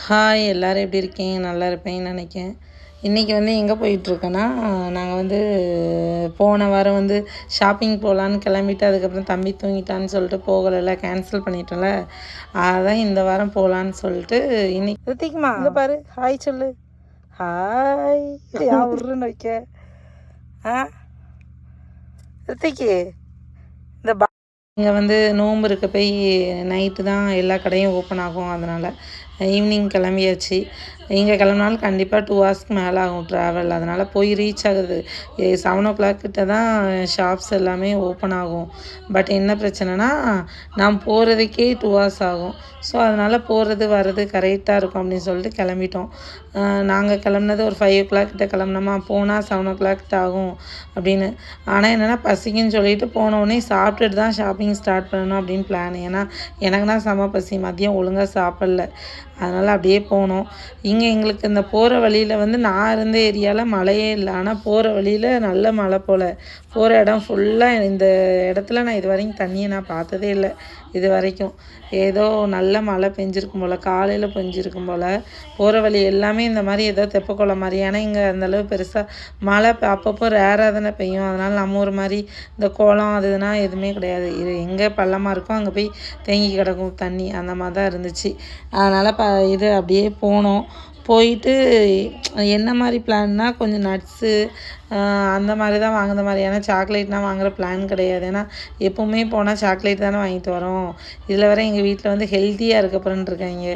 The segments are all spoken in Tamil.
ஹாய் எல்லோரும் எப்படி இருக்கீங்க? நல்லா இருப்பேன்னு நினைக்கிறேன். இன்றைக்கி எங்கே போயிட்டுருக்கேன்னா, நாங்கள் போன வாரம் ஷாப்பிங் போகலான்னு கிளம்பிட்டு அதுக்கப்புறம் தம்பி தூங்கிட்டான்னு சொல்லிட்டு போகலைல்ல, கேன்சல் பண்ணிட்டோம்ல. அதான் இந்த வாரம் போகலான்னு சொல்லிட்டு இன்னைக்கு ரித்திக்குமா இங்கே பாரு, ஹாய் சொல்லு. ஹாய் உருன்னு வைக்க ரித்திக்கு இந்த இங்கே நோன்பு இருக்க போய் நைட்டு தான் எல்லா கடையும் ஓப்பன் ஆகும். அதனால் ஈவினிங் கிளம்பியாச்சு. இங்கே கிளம்புனாலும் கண்டிப்பாக 2 ஹவர்ஸ்க்கு மேலே ஆகும் ட்ராவல். அதனால் போய் ரீச் ஆகுது 7 கிட்ட தான் ஷாப்ஸ் எல்லாமே ஓப்பன் ஆகும். பட் என்ன பிரச்சனைனா, நான் போகிறதுக்கே 2 ஹவர்ஸ் ஆகும். ஸோ அதனால் போகிறது வர்றது கரெக்டாக இருக்கும் அப்படின்னு சொல்லிட்டு கிளம்பிட்டோம். நாங்கள் கிளம்புனது ஒரு 5 கிட்ட கிளம்புனோமா, போனால் 7 கிட்ட ஆகும் அப்படின்னு. ஆனால் என்னென்னா பசிக்குன்னு சொல்லிட்டு போனோடனே சாப்பிட்டுட்டு தான் ஷாப்பிங் ஸ்டார்ட் பண்ணணும் அப்படின்னு பிளான். ஏன்னா எனக்குனா செம பசி, மதியம் ஒழுங்காக சாப்பிடல. அதனால் அப்படியே போனோம். இங்கே எங்களுக்கு இந்த போகிற வழியில் நான் இருந்த ஏரியாவில் மழையே இல்லை. ஆனால் போகிற வழியில் நல்ல மழை போல். போகிற இடம் ஃபுல்லாக இந்த இடத்துல நான் இது வரைக்கும் தண்ணியை நான் பார்த்ததே இல்லை இது வரைக்கும். ஏதோ நல்ல மழை பெஞ்சிருக்கும் போல், காலையில் பெஞ்சிருக்கும் போல். போகிற வழி எல்லாமே இந்த மாதிரி ஏதோ தெப்பக்குளம் மாதிரி. ஏன்னா இங்கே அந்தளவு பெருசாக மழை அப்பப்போ ரேராக தானே பெய்யும். அதனால் நம்ம ஒரு மாதிரி இந்த குளம் அதுனா எதுவுமே கிடையாது. இது எங்கே பள்ளமாக இருக்கோ அங்கே போய் தேங்கி கிடக்கும் தண்ணி, அந்த மாதிரி தான் இருந்துச்சு. அதனால் இது அப்படியே போனோம். போயிட்டு என்ன மாதிரி பிளான்னா, கொஞ்சம் நட்ஸு அந்த மாதிரி தான் வாங்குற மாதிரி. ஏன்னா சாக்லேட்லாம் வாங்குகிற பிளான் கிடையாது. ஏன்னா எப்போவுமே போனால் சாக்லேட் தானே வாங்கிட்டு வரோம். இதில் வர எங்கள் வீட்டில் ஹெல்த்தியாக இருக்கப்புறன்னு இருக்காங்க.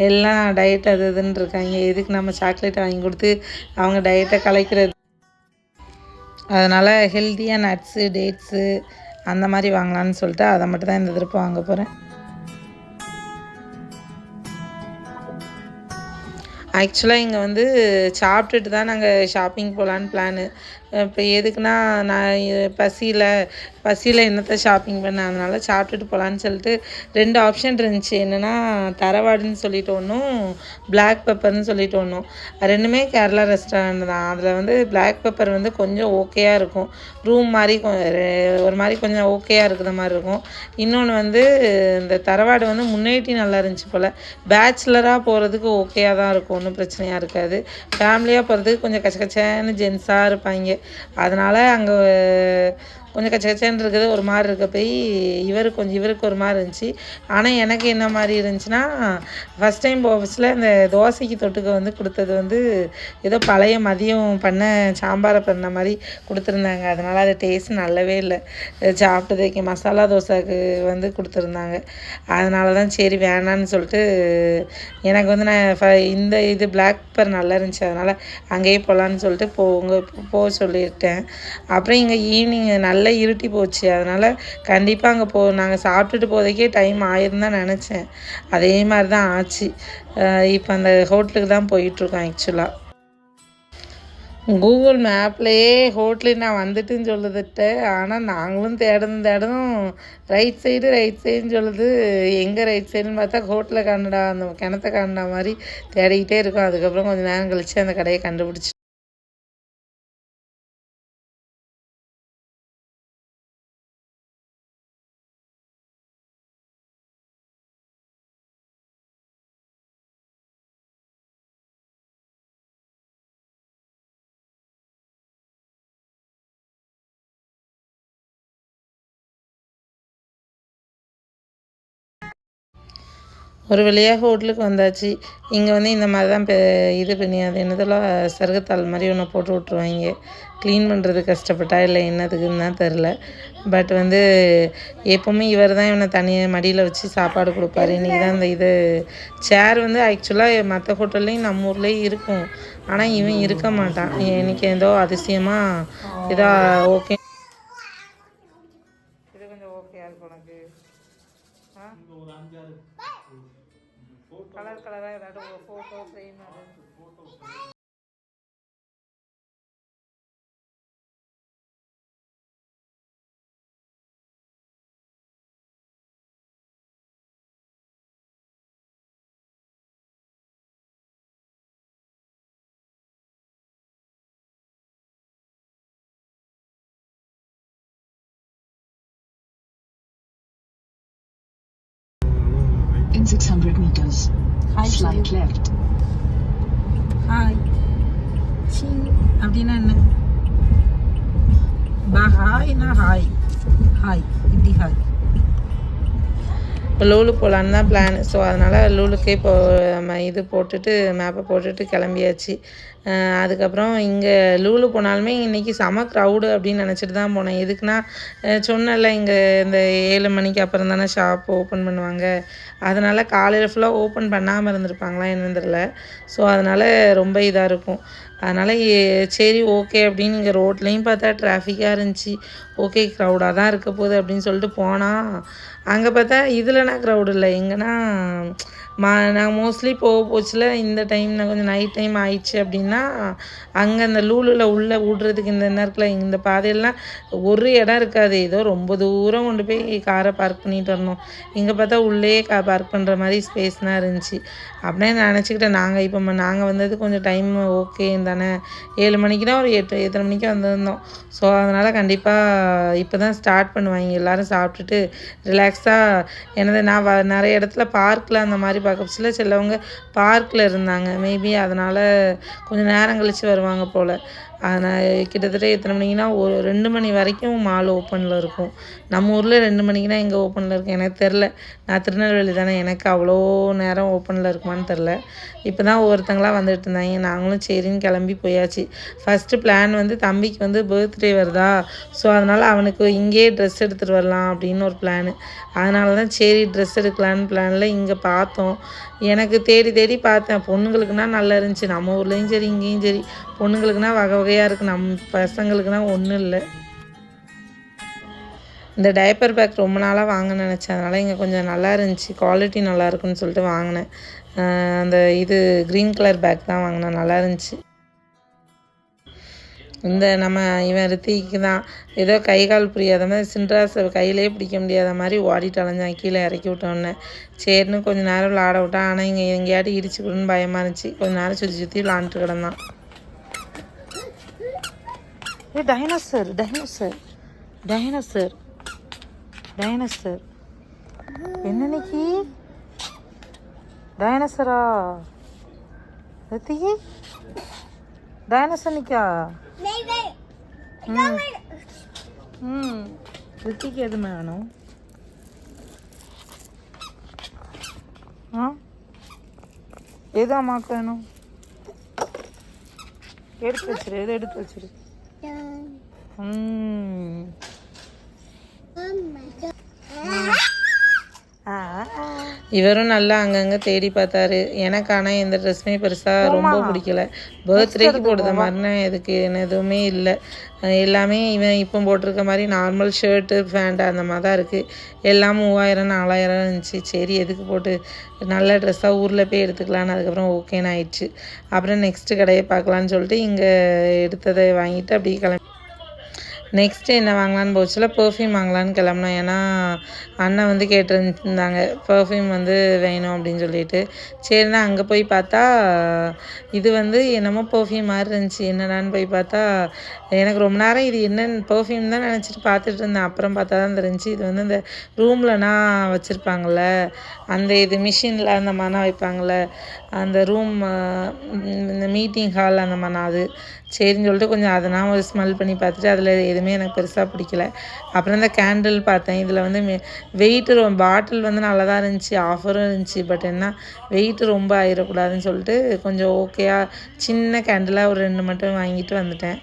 எல்லாம் டயட் அது இதுன்னு இருக்காங்க. எதுக்கு நம்ம சாக்லேட்டை வாங்கி கொடுத்து அவங்க டயட்டை கலைக்கிறது. அதனால் ஹெல்த்தியாக நட்ஸு, டேட்ஸு அந்த மாதிரி வாங்கலான்னு சொல்லிட்டு அதை மட்டும் தான் இந்த திருப்பம் வாங்க போகிறேன். ஆக்சுவலாக இங்கே சாப்பிட்டுட்டு தான் நாங்கள் ஷாப்பிங் போகலான்னு பிளானு. இப்போ எதுக்குன்னா, நான் பசியில் என்னத்தை ஷாப்பிங் பண்ண, அதனால் சாப்பிட்டுட்டு போகலான்னு சொல்லிட்டு 2 ஆப்ஷன் இருந்துச்சு. என்னென்னா தரவாடுன்னு சொல்லிட்டு ஒன்றும், பிளாக் பெப்பர்னு சொல்லிட்டு ஒன்றும். 2மே கேரளா ரெஸ்டாரண்ட் தான். அதில் பிளாக் பெப்பர் கொஞ்சம் ஓகேயாக இருக்கும். ரூம் மாதிரி ஒரு மாதிரி கொஞ்சம் ஓகேயாக இருக்கிற மாதிரி இருக்கும். இன்னொன்று இந்த தரவாடு முன்னேட்டி நல்லா இருந்துச்சு போல். பேச்சுலராக போகிறதுக்கு ஓகேயாக தான் இருக்கும், ஒன்றும் பிரச்சனையாக இருக்காது. ஃபேமிலியாக போகிறதுக்கு கொஞ்சம் கச்சக்கச்சேன்னு ஜென்ஸாக இருப்பாங்க. அதனால் அங்கே கொஞ்சம் கச்சக்கச்சேன்னு இருக்குது, ஒரு மாதிரி இருக்க போய் இவருக்கு ஒரு மாதிரி இருந்துச்சு. ஆனால் எனக்கு என்ன மாதிரி இருந்துச்சுன்னா, ஃபஸ்ட் டைம் போகச்சில் இந்த தோசைக்கு தொட்டுக்க கொடுத்தது ஏதோ பழைய மதியம் பண்ண சாம்பாரை பண்ண மாதிரி கொடுத்துருந்தாங்க. அதனால் அது டேஸ்ட் நல்லாவே இல்லை. சாப்பிட்டதுக்கு மசாலா தோசைக்கு கொடுத்துருந்தாங்க. அதனால தான் சரி வேணான்னு சொல்லிட்டு எனக்கு நான் இது பிளாக் பெப்பர் நல்லா இருந்துச்சு. அதனால் அங்கேயே போகலான்னு சொல்லிட்டு போக சொல்லிட்டேன். அப்புறம் இங்கே ஈவினிங் நல்லா இருட்டி போச்சு. அதனால் கண்டிப்பாக அங்கே நாங்கள் சாப்பிட்டுட்டு போகிறதுக்கே டைம் ஆயிருன்னு தான் நினச்சேன். அதே மாதிரி தான் ஆச்சு. இப்போ அந்த ஹோட்டலுக்கு தான் போயிட்டுருக்கோம். ஆக்சுவலாக கூகுள் மேப்லேயே ஹோட்டலுக்கு நான் வந்துட்டுன்னு சொல்லுதுட்டு. ஆனால் நாங்களும் தேடணும் ரைட் சைடுன்னு சொல்லுது. எங்கே ரைட் சைடுன்னு பார்த்தா ஹோட்டலை காணடா, அந்த கிணத்த காணடா மாதிரி தேடிக்கிட்டே இருக்கோம். அதுக்கப்புறம் கொஞ்சம் நேரம் கழித்து அந்த கடையை கண்டுபிடிச்சி. ஒரு வழியாக ஹோட்டலுக்கு வந்தாச்சு. இங்கே இந்த மாதிரி தான் இது பண்ணி அது என்னதெல்லாம் சருகத்தாள் மாதிரி ஒன்று போட்டு விட்ருவாங்க. க்ளீன் பண்ணுறது கஷ்டப்பட்டா இல்லை என்னதுக்குன்னு தான் தெரில. பட் எப்போவுமே இவர் தான் இவனை தனியாக மடியில் வச்சு சாப்பாடு கொடுப்பாரு. இன்றைக்கி தான் இந்த சேர் ஆக்சுவலாக மற்ற ஹோட்டல்லையும் நம்ம ஊர்லேயும் இருக்கும். ஆனால் இவன் இருக்க மாட்டான். இன்றைக்கி ஏதோ அதிசயமாக இதோ ஓகே, இது கொஞ்சம் ஓகேயா இருக்கும் உனக்கு. கலராக ஏதாவது ஒரு ஃபோட்டோ ஃப்ரேம் அது. In 600 meters, slight left. Hi Singh அப்படின்னா என்ன? ஹாய்னா ஹாய் ஹாய் இப்படி ஹாய். இப்போ லூலு போகலான்னு தான் பிளான். ஸோ அதனால் லூலுக்கே இப்போ நம்ம இது போட்டுட்டு மேப்பை போட்டுட்டு கிளம்பியாச்சு. அதுக்கப்புறம் இங்கே லூலு போனாலுமே இன்றைக்கி செம க்ரௌடு அப்படின்னு நினச்சிட்டு தான் போனேன். எதுக்குன்னா சொன்னல இங்கே இந்த 7 மணிக்கு அப்புறம் தானே ஷாப் ஓப்பன் பண்ணுவாங்க. அதனால் காலையில் ஃபுல்லாக ஓப்பன் பண்ணாமல் இருந்திருப்பாங்களா என்னன்னு தெரியல. ஸோ அதனால் ரொம்ப இதாக இருக்கும். அதனால் சரி ஓகே அப்படின்னு இங்கே ரோட்லேயும் பார்த்தா டிராஃபிக்காக இருந்துச்சு. ஓகே க்ரௌடாக தான் இருக்க போகுது அப்படின்னு சொல்லிட்டு போனால் அங்கே பார்த்தா இதில்னா க்ரௌடு இல்லை. எங்கன்னா நாங்கள் மோஸ்ட்லி போச்சுல இந்த டைம் நான் கொஞ்சம் நைட் டைம் ஆயிடுச்சு அப்படின்னா அங்கே அந்த லூலில் உள்ளே விடுறதுக்கு இந்த நேரத்தில் இந்த பாதையெல்லாம் ஒரு இடம் இருக்காது. ஏதோ ரொம்ப தூரம் கொண்டு போய் காரை பார்க் பண்ணிட்டு வரணும். இங்கே பார்த்தா உள்ளே பார்க் பண்ணுற மாதிரி ஸ்பேஸ் தான் இருந்துச்சு. அப்படியே நினச்சிக்கிட்டேன். நாங்கள் வந்தது கொஞ்சம் டைம் ஓகே தானே, 7 மணிக்கு தான் ஒரு 8 மணிக்கு வந்திருந்தோம். ஸோ அதனால் கண்டிப்பாக இப்போ தான் ஸ்டார்ட் பண்ணுவாங்க எல்லோரும் சாப்பிட்டுட்டு ரிலாக்ஸாக. எனது நான் நிறைய இடத்துல பார்க்கில் அந்த மாதிரி பார்க்க சிலவங்க பார்க்கில் இருந்தாங்க. மேபி அதனால் கொஞ்சம் நேரம் கழித்து வருவாங்க போல். அதனால் கிட்டத்தட்ட எத்தனை மணிக்குன்னா ஒரு 2 மணி வரைக்கும் மால் ஓப்பனில் இருக்கும். நம்ம ஊரில் 2 மணிக்குனா எங்கே ஓப்பனில் இருக்கும் எனக்கு தெரில. நான் திருநெல்வேலி தானே, எனக்கு அவ்வளோ நேரம் ஓப்பனில் இருக்குமான்னு தெரில. இப்போ தான் ஒவ்வொருத்தங்களாம் வந்துட்டு இருந்தாங்க. நாங்களும் சரின்னு கிளம்பி போயாச்சு. ஃபஸ்ட்டு பிளான் வந்து தம்பிக்கு வந்து பர்த்டே வருதா, ஸோ அதனால் அவனுக்கு இங்கேயே ட்ரெஸ் எடுத்துகிட்டு வரலாம் அப்படின்னு ஒரு பிளானு. அதனால தான் சரி ட்ரெஸ் எடுக்கலான்னு பிளானில் இங்கே பார்த்தோம். எனக்கு தேடி பார்த்தேன். பொண்ணுங்களுக்குனா நல்லா இருந்துச்சு. நம்ம ஊர்லேயும் சரி இங்கேயும் சரி பொண்ணுங்களுக்குனா வகை வகையாக இருக்குது. நம்ம பசங்களுக்குனா ஒன்றும் இல்லை. இந்த டைப்பர் பேக் ரொம்ப நாளாக வாங்க நினச்சேன். அதனால் இங்கே கொஞ்சம் நல்லா இருந்துச்சு, குவாலிட்டி நல்லா இருக்குன்னு சொல்லிட்டு வாங்கினேன். அந்த இது க்ரீன் கலர் பேக் தான் வாங்கினேன், நல்லா இருந்துச்சு. இந்த நம்ம இவன் ரித்திக்கு தான் ஏதோ கை கால் புரியாத மாதிரி சின்ராஸை கையிலே பிடிக்க முடியாத மாதிரி ஓடிட்டு அலைஞ்சான். கீழே இறக்கி விட்டோன்னே சரின்னு கொஞ்சம் நேரம் விளாட விட்டான். ஆனால் இங்கே எங்கேயாட்டி இடிச்சுக்கணுன்னு பயமாக இருந்துச்சு. கொஞ்சம் நேரம் சுற்றி விளாண்டுட்டு கிடந்தான். டைனோசர் டைனோசர் டைனோசர் டைனோசர் என்ன நிக்கி? டைனோசரா ரித்திக்கு? டைனோசர் நிக்கா? ரித்திக்கு எது வேணும்? எது அம்மாவுக்கு வேணும்? எடுத்து வச்சிரு, எது எடுத்து வச்சிரு. இவரும் நல்லா அங்கங்கே தேடி பார்த்தாரு. எனக்கு ஆனால் எந்த ட்ரெஸ்ஸுமே பெருசாக ரொம்ப பிடிக்கல. பர்த்டேக்கு போடுற மாதிரினா எதுக்கு எதுவுமே இல்லை. எல்லாமே இவன் இப்போ போட்டிருக்க மாதிரி நார்மல் ஷர்ட்டு பேண்ட்டு அந்த மாதிரி தான் இருக்குது. எல்லாம் 3000 4000 இருந்துச்சு. சரி எதுக்கு போட்டு நல்ல ட்ரெஸ்ஸாக ஊரில் போய் எடுத்துக்கலான்னு அதுக்கப்புறம் ஓகேன்னு ஆயிடுச்சு. அப்புறம் நெக்ஸ்ட்டு கடையை பார்க்கலான்னு சொல்லிட்டு இங்கே எடுத்ததை வாங்கிட்டு அப்படியே கிளம்பி நெக்ஸ்ட்டு என்ன வாங்கலான்னு போச்சுல பெர்ஃப்யூம் வாங்கலான்னு கிளம்புனோம். ஏன்னா அண்ணன் வந்து கேட்டுருந்தாங்க பெர்ஃப்யூம் வந்து வேணும் அப்படின்னு சொல்லிட்டு. சரிண்ணா அங்கே போய் பார்த்தா இது வந்து என்னமோ பெர்ஃப்யூம் மாதிரி இருந்துச்சு. என்னடான்னு போய் பார்த்தா எனக்கு ரொம்ப நேரம் இது என்னென்னு பெர்ஃப்யூம் தான் நினச்சிட்டு பார்த்துட்டு இருந்தேன். அப்புறம் பார்த்தா தான் தெரிஞ்சிச்சு இது வந்து இந்த ரூம்லனா வச்சுருப்பாங்கள்ல அந்த இது மிஷினில் அந்த மாதிரினா வைப்பாங்கள்ல அந்த ரூம் இந்த மீட்டிங் ஹால் அந்த மாதிரினா அது சரின்னு சொல்லிட்டு கொஞ்சம் அதை நான் ஒரு ஸ்மெல் பண்ணி பார்த்துட்டு அதில் எதுவுமே எனக்கு பெருசாக பிடிக்கல. அப்புறம் இந்த கேண்டில் பார்த்தேன். இதில் வந்து வெயிட்டு பாட்டில் வந்து நல்லா தான் இருந்துச்சு, ஆஃபரும் இருந்துச்சு. பட் என்ன வெயிட்டு ரொம்ப ஆயிடக்கூடாதுன்னு சொல்லிட்டு கொஞ்சம் ஓகேயாக சின்ன கேண்டிலாக ஒரு 2 மட்டும் வாங்கிட்டு வந்துட்டேன்.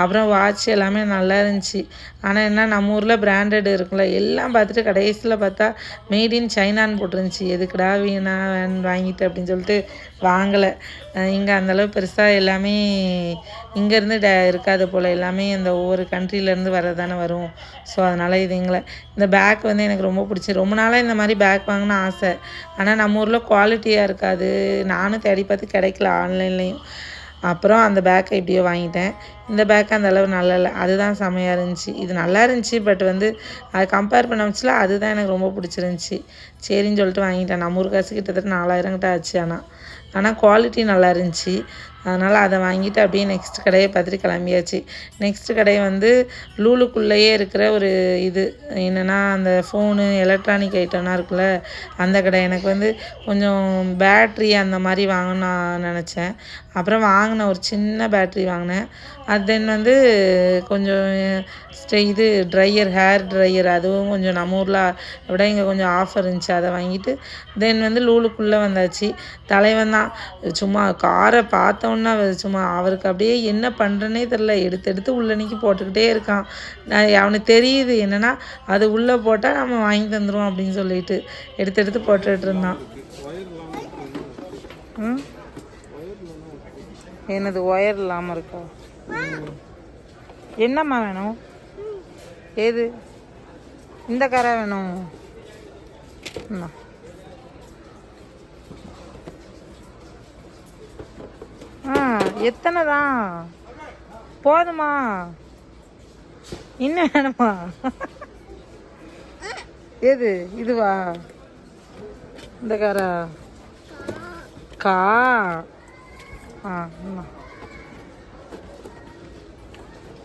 அப்புறம் வாட்ச் எல்லாமே நல்லா இருந்துச்சு. ஆனால் என்ன நம்ம ஊரில் பிராண்டட் இருக்குல்ல எல்லாம் பார்த்துட்டு கடைசியில் பார்த்தா மேட் இன் சைனான்னு போட்டுருந்துச்சு. எதுக்குடா வாங்கிட்டு அப்படின்னு சொல்லிட்டு வாங்கலை. இங்கே அந்தளவு பெருசாக எல்லாமே இங்கேருந்து இருக்காது போல். எல்லாமே அந்த ஒவ்வொரு கண்ட்ரிலேருந்து வரதானே வரும். ஸோ அதனால் இதுங்களை இந்த பேக் வந்து எனக்கு ரொம்ப பிடிச்சி. ரொம்ப நாளாக இந்த மாதிரி பேக் வாங்கின ஆசை. ஆனால் நம்ம ஊரில் குவாலிட்டியாக இருக்காது. நானும் தேடி பார்த்து கிடைக்கல ஆன்லைன்லேயும். அப்புறம் அந்த பேக்கை இப்படியோ வாங்கிட்டேன். இந்த பேக் அந்த அளவு நல்லா இல்லை, அதுதான் செமையாக இருந்துச்சு. இது நல்லா இருந்துச்சு, பட் வந்து அதை கம்பேர் பண்ண வச்சுல அதுதான் எனக்கு ரொம்ப பிடிச்சிருந்துச்சி. சரின்னு சொல்லிட்டு வாங்கிட்டேன். நம்ம ஊர் காசு கிட்டத்தட்ட 4000 கிட்ட ஆச்சு. ஆனால் குவாலிட்டி நல்லா இருந்துச்சு. அதனால் அதை வாங்கிட்டு அப்படியே நெக்ஸ்ட் கடையை பார்த்துட்டு கிளம்பியாச்சு. நெக்ஸ்ட் கடை வந்து லூலுக்குள்ளேயே இருக்கிற ஒரு இது என்னென்னா அந்த ஃபோனு எலக்ட்ரானிக் ஐட்டம்லாம் இருக்குல்ல, அந்த கடை. எனக்கு வந்து கொஞ்சம் பேட்ரி அந்த மாதிரி வாங்கணும்னு நான் நினச்சேன். அப்புறம் வாங்கினேன், ஒரு சின்ன பேட்ரி வாங்கினேன். அது தென் வந்து கொஞ்சம் இது ட்ரையர், ஹேர் ட்ரையர், அதுவும் கொஞ்சம் நம்ம ஊரில் விட இங்கே கொஞ்சம் ஆஃபர் இருந்துச்சு, அதை வாங்கிட்டு தென் வந்து லூலுக்குள்ளே வந்தாச்சு. தலைவன் தான் சும்மா காரை பார்த்தோன்னா சும்மா அவருக்கு அப்படியே என்ன பண்ணுறனே தெரில, எடுத்து எடுத்து உள்ளன்னைக்கு போட்டுக்கிட்டே இருக்கான். அவனுக்கு தெரியுது என்னென்னா அது உள்ளே போட்டால் நம்ம வாங்கி தந்துடுவோம் அப்படின்னு சொல்லிட்டு எடுத்து எடுத்து போட்டுட்டு இருந்தான். என்னது ஒயர் இல்லாமல் இருக்கா? என்னம்மா வேணும்? ஏது இந்த கரை வேணும்? எத்தனை தான் போதுமா? இன்னும் வேணுமா? எது இதுவா? இந்த காரா? கா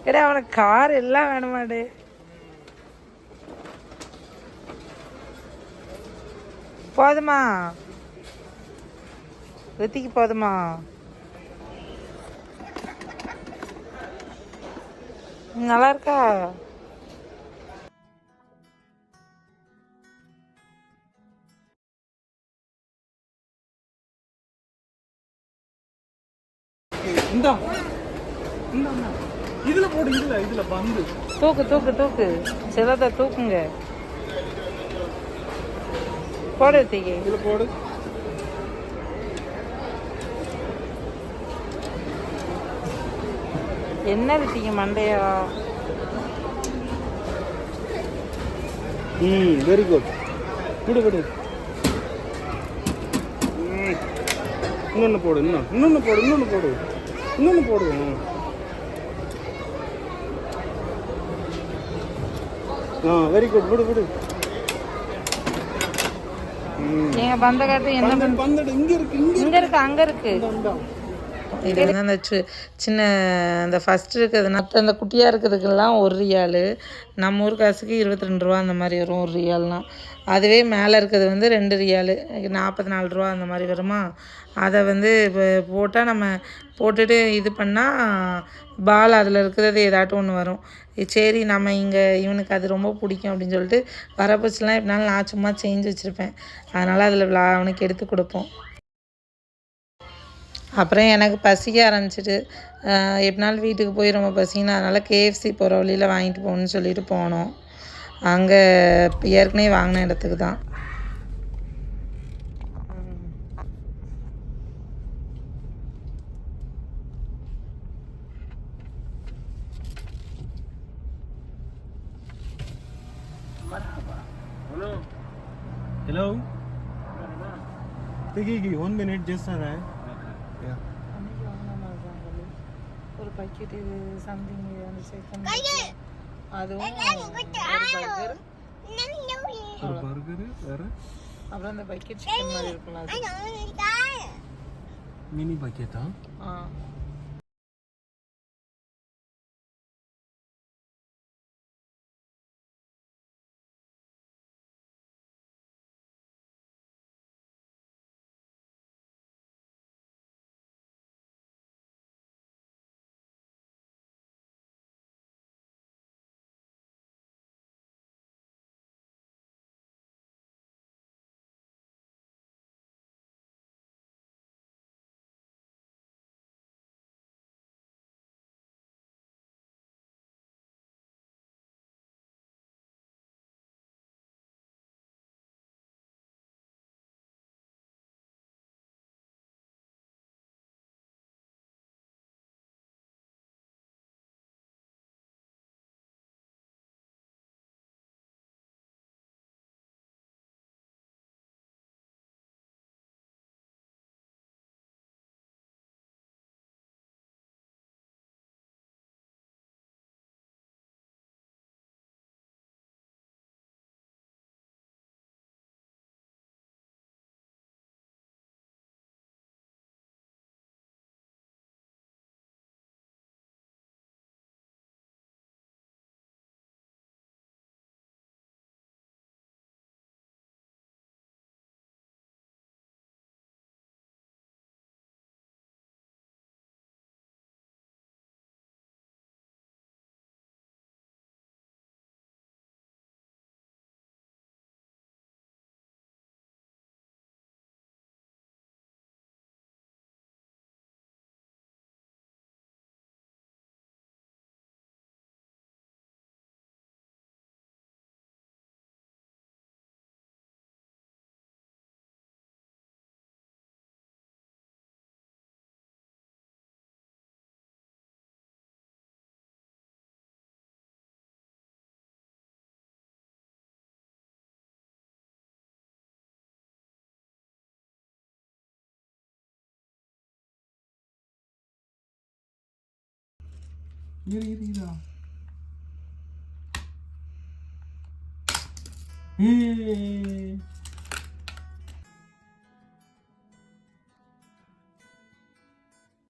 ஏடா அவனுக்கு கார் எல்லாம் வேணுமாடே? போதுமா? ரித்திக்கு போதுமா? நல்லா இருக்கா? இதுல போடு, இதுல பந்து தூக்கு தூக்கு தூக்கு, சிலதை தூக்குங்க. போடு ரித்திக்கு, இதுல போடு. என்ன ரித்திக்கு மண்டையா? Very good. விடு விடு. இன்னொன்னு போடு, இன்னொன்னு போடு, இன்னொன்னு போடு. Very good. விடு விடு. நீங்க பந்த காட்டு. என்ன பந்தடு இங்க இருக்கு, அங்க இருக்கு. இது வந்து அந்த சின்ன அந்த ஃபஸ்ட்டு இருக்கிறது மற்ற அந்த குட்டியாக இருக்கிறதுக்கெல்லாம் 1 ரியாலு, நம்ம ஊர் காசுக்கு 22 ரூபா அந்த மாதிரி வரும் 1 ரியால்னால். அதுவே மேலே இருக்கிறது வந்து 2 ரியாலு 44 ரூபா அந்த மாதிரி வருமா. அதை வந்து இப்போ போட்டால் நம்ம போட்டுட்டு இது பண்ணால் பால் அதில் இருக்கிறது ஏதாட்டும் ஒன்று வரும். சரி நம்ம இங்கே இவனுக்கு அது ரொம்ப பிடிக்கும் அப்படின்னு சொல்லிட்டு வரப்போச்சுலாம் எப்படினாலும் நான் சும்மா செஞ்சு வச்சுருப்பேன். அதனால் அதில் அவனுக்கு எடுத்து கொடுப்போம். அப்புறம் எனக்கு பசிக்க ஆரம்பிச்சிட்டு எப்படினாலும் வீட்டுக்கு போய் ரொம்ப பசின்னு, அதனால் KFC போகிற வழியில் வாங்கிட்டு போகணுன்னு சொல்லிட்டு போனோம். அங்கே ஏற்கனவே வாங்கின இடத்துக்கு தான். हेलो देखिए 1 minute just आ रहा है. ஒரு பக்கெட் இது சம்திங் அதுவும் பர்கர் வேற, அப்புறம் அந்த பக்கெட் சிக்கன் மாதிரி இருக்கும்ல, மினி பக்கெட்டா? இரு ஏய்